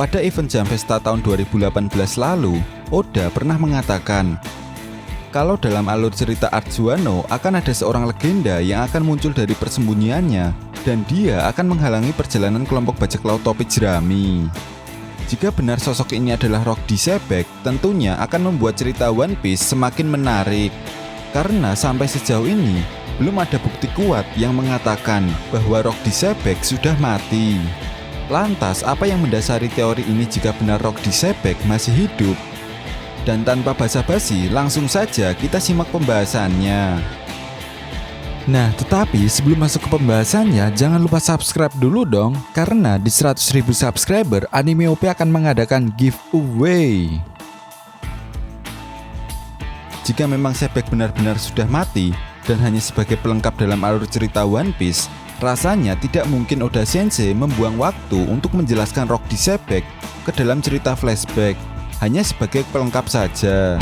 Pada event Jam Festa tahun 2018 lalu, Oda pernah mengatakan kalau dalam alur cerita Arjuano akan ada seorang legenda yang akan muncul dari persembunyiannya dan dia akan menghalangi perjalanan kelompok bajak laut topi jerami. Jika benar sosok ini adalah Rock Disebek, tentunya akan membuat cerita One Piece semakin menarik. Karena sampai sejauh ini, belum ada bukti kuat yang mengatakan bahwa Rock Disebek sudah mati. Lantas, apa yang mendasari teori ini jika benar Rock Disebek masih hidup? Dan tanpa basa-basi, langsung saja kita simak pembahasannya. Nah, tetapi sebelum masuk ke pembahasannya, jangan lupa subscribe dulu dong, karena di 100.000 subscriber, Anime OP akan mengadakan giveaway. Jika memang Sebek benar-benar sudah mati, dan hanya sebagai pelengkap dalam alur cerita One Piece, rasanya tidak mungkin Oda Sensei membuang waktu untuk menjelaskan Rock Disebek ke dalam cerita flashback, hanya sebagai pelengkap saja.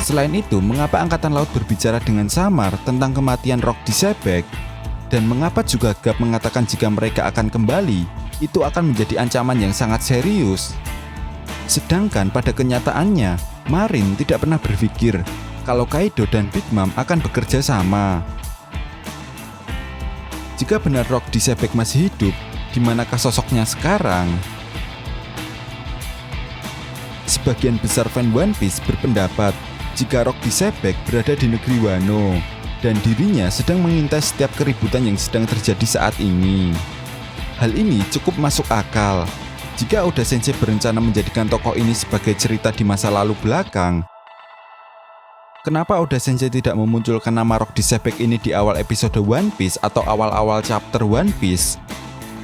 Selain itu, mengapa Angkatan Laut berbicara dengan samar tentang kematian Rock Disebek? Dan mengapa juga Garp mengatakan jika mereka akan kembali, itu akan menjadi ancaman yang sangat serius? Sedangkan pada kenyataannya, Marin tidak pernah berpikir kalau Kaido dan Big Mom akan bekerja sama. Jika benar Rock Disebek masih hidup, di manakah sosoknya sekarang? Sebagian besar fan One Piece berpendapat jika Rock Disebek berada di negeri Wano dan dirinya sedang mengintai setiap keributan yang sedang terjadi saat ini. Hal ini cukup masuk akal. Jika Oda Sensei berencana menjadikan tokoh ini sebagai cerita di masa lalu belakang, kenapa Oda Sensei tidak memunculkan nama Rock Disebek ini di awal episode One Piece atau awal-awal chapter One Piece?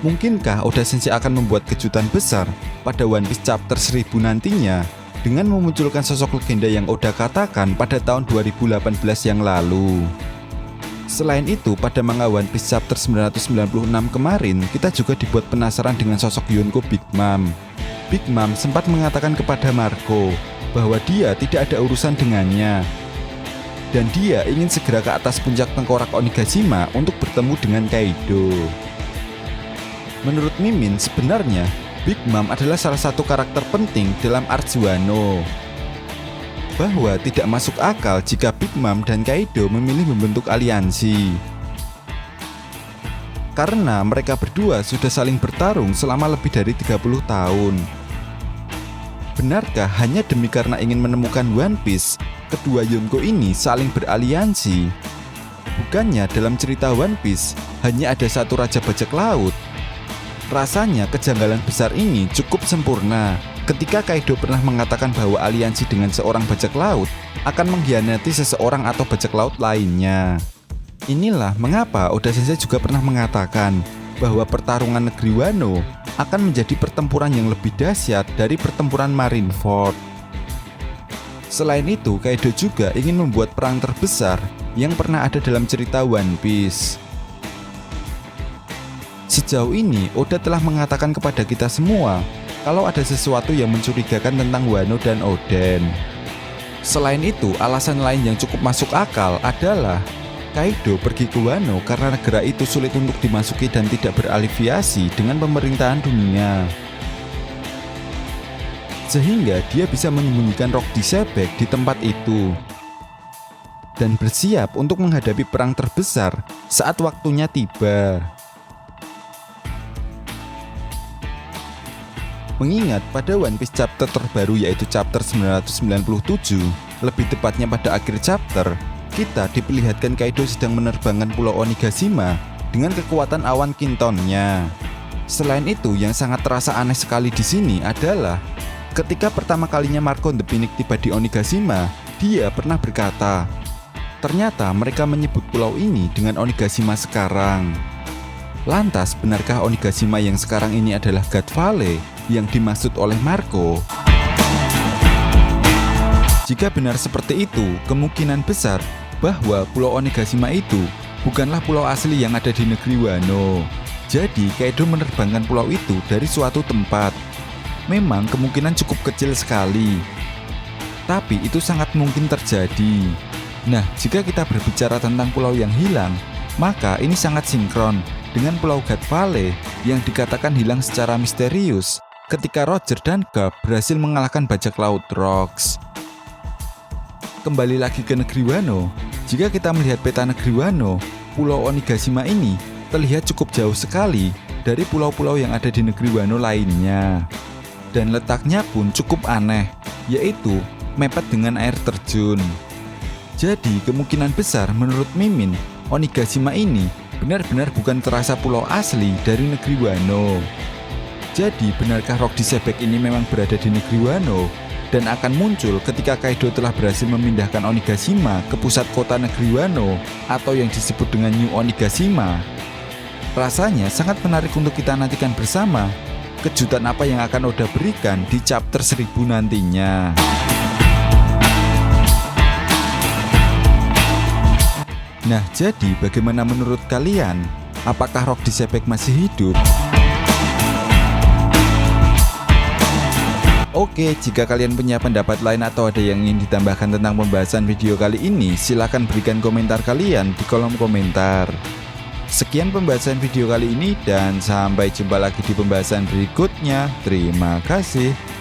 Mungkinkah Oda Sensei akan membuat kejutan besar pada One Piece chapter 1000 nantinya dengan memunculkan sosok legenda yang Oda katakan pada tahun 2018 yang lalu? Selain itu, pada manga One Piece chapter 996 kemarin, kita juga dibuat penasaran dengan sosok Yonko Big Mom. Big Mom sempat mengatakan kepada Marco bahwa dia tidak ada urusan dengannya, dan dia ingin segera ke atas puncak tengkorak Onigashima untuk bertemu dengan Kaido. Menurut Mimin, sebenarnya Big Mom adalah salah satu karakter penting dalam Arjuano. Bahwa tidak masuk akal jika Big Mom dan Kaido memilih membentuk aliansi. Karena mereka berdua sudah saling bertarung selama lebih dari 30 tahun. Benarkah hanya demi karena ingin menemukan One Piece, kedua Yonko ini saling beraliansi? Bukannya dalam cerita One Piece hanya ada satu raja bajak laut? Rasanya kejanggalan besar ini cukup sempurna ketika Kaido pernah mengatakan bahwa aliansi dengan seorang bajak laut akan mengkhianati seseorang atau bajak laut lainnya. Inilah mengapa Oda Sensei juga pernah mengatakan bahwa pertarungan negeri Wano akan menjadi pertempuran yang lebih dahsyat dari pertempuran Marineford. Selain itu, Kaido juga ingin membuat perang terbesar yang pernah ada dalam cerita One Piece. Sejauh ini, Oda telah mengatakan kepada kita semua kalau ada sesuatu yang mencurigakan tentang Wano dan Oden. Selain itu, alasan lain yang cukup masuk akal adalah Kaido pergi ke Wano karena negara itu sulit untuk dimasuki dan tidak berafiliasi dengan pemerintahan dunia. Sehingga dia bisa menyembunyikan Rock Disebek di tempat itu dan bersiap untuk menghadapi perang terbesar saat waktunya tiba. Mengingat pada One Piece chapter terbaru yaitu chapter 997, lebih tepatnya pada akhir chapter, kita diperlihatkan Kaido sedang menerbangkan Pulau Onigashima dengan kekuatan awan kintonnya. Selain itu, yang sangat terasa aneh sekali di sini adalah ketika pertama kalinya Marco the Phoenix tiba di Onigashima, dia pernah berkata, ternyata mereka menyebut pulau ini dengan Onigashima sekarang. Lantas, benarkah Onigashima yang sekarang ini adalah God Valley yang dimaksud oleh Marco? Jika benar seperti itu, kemungkinan besar bahwa Pulau Onigashima itu bukanlah pulau asli yang ada di negeri Wano. Jadi, Kaido menerbangkan pulau itu dari suatu tempat. Memang kemungkinan cukup kecil sekali, tapi itu sangat mungkin terjadi. Nah, jika kita berbicara tentang pulau yang hilang, maka ini sangat sinkron dengan Pulau God Valley yang dikatakan hilang secara misterius ketika Roger dan Garp berhasil mengalahkan bajak laut Rocks. Kembali lagi ke negeri Wano, jika kita melihat peta negeri Wano, Pulau Onigashima ini terlihat cukup jauh sekali dari pulau-pulau yang ada di negeri Wano lainnya. Dan letaknya pun cukup aneh, yaitu mepet dengan air terjun. Jadi kemungkinan besar menurut Mimin, Onigashima ini benar-benar bukan terasa pulau asli dari negeri Wano. Jadi benarkah Rock Disebek ini memang berada di negeri Wano dan akan muncul ketika Kaido telah berhasil memindahkan Onigashima ke pusat kota negeri Wano atau yang disebut dengan New Onigashima? Rasanya sangat menarik untuk kita nantikan bersama kejutan apa yang akan Oda berikan di chapter 1000 nantinya. Nah, jadi bagaimana menurut kalian? Apakah Rock Disebek masih hidup? Oke, jika kalian punya pendapat lain atau ada yang ingin ditambahkan tentang pembahasan video kali ini, silahkan berikan komentar kalian di kolom komentar. Sekian pembahasan video kali ini dan sampai jumpa lagi di pembahasan berikutnya. Terima kasih.